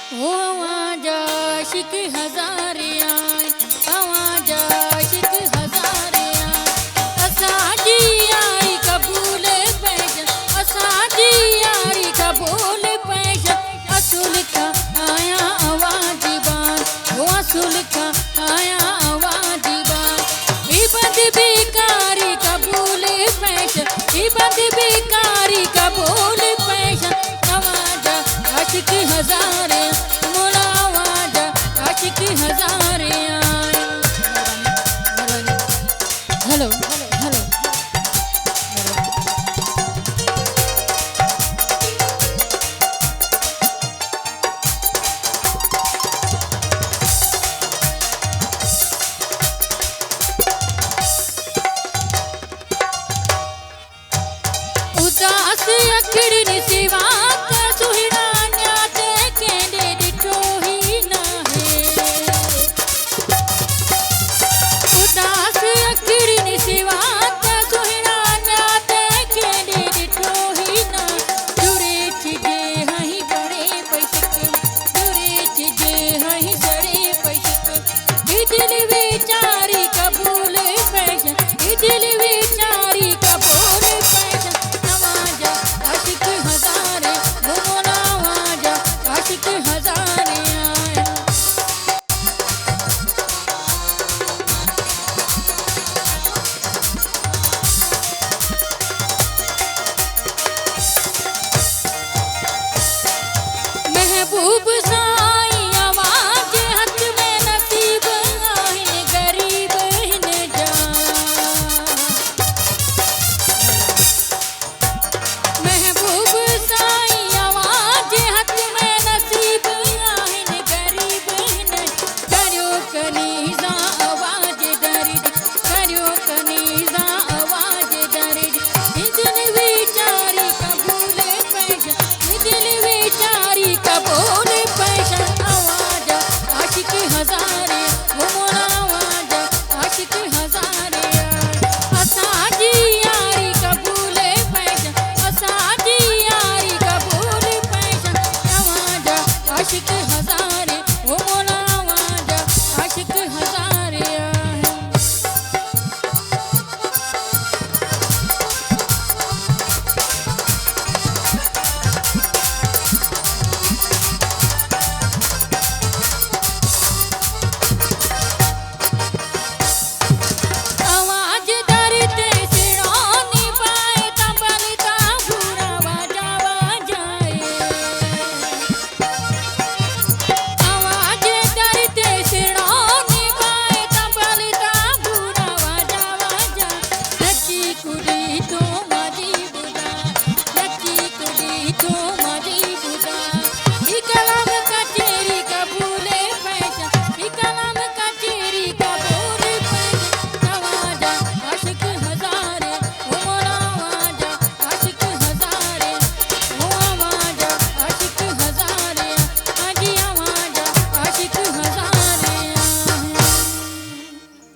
हो आवाज आशिक हजारे आए, आवाज आशिक हजारे आए, असाजी यारी कबूल पैशन, असाजी यारी कबूल पैशन, असूल का आया आवाज बान, हो असूल का आया आवाज बान, इबद बेकारी कबूल पैशन, इबद बेकारी कबूल पैशन, आवाज आशिक हजारे मोला आवाज आशिक हजारे आए। हेलो हेलो उदास अखड़ी सिवा का सुहिना न्याते केंदे डिठो ही ना है, उदास अखड़ी सिवा का सुहिना न्याते केंदे डिठो ही ना, जुरे चिजे हही बड़े पैसे, जुरे चिजे हही बड़े पैसे, दिल विचारी कबूल पैशन, दिल विचारी कबूल पैशन, आवाज आशिक हजारे वो मोला आवाज आशिक हजारे आए। महबूब साई आवाज हक में नसीब आहिन गरीब हिन जान, महबूब साई आवाज हक में नसीब आहिन गरीब हिन, करियो कनीज़ा आवाज दर्द, करियो कनीज़ा आवाज दर्द, दिल विचारी कबूल पैशन, दिल विचारी कबूल पैशन, आवाज आशिक हजारे वो मोला आवाज आशिक हजारे आए, असाजी यारी कबूल पैशन, असाजी यारी कबूल पैशन, आवाज आशिक हजारे वो मोला आवाज आशिक हजारे आए। आवाज दर्दे सिरोनी पाए तंबलता भूरा बाजावा जाए, आवाज दर्दे सिरोनी पाए तंबलता भूरा बाजावा जाए, सच्ची कुड़ी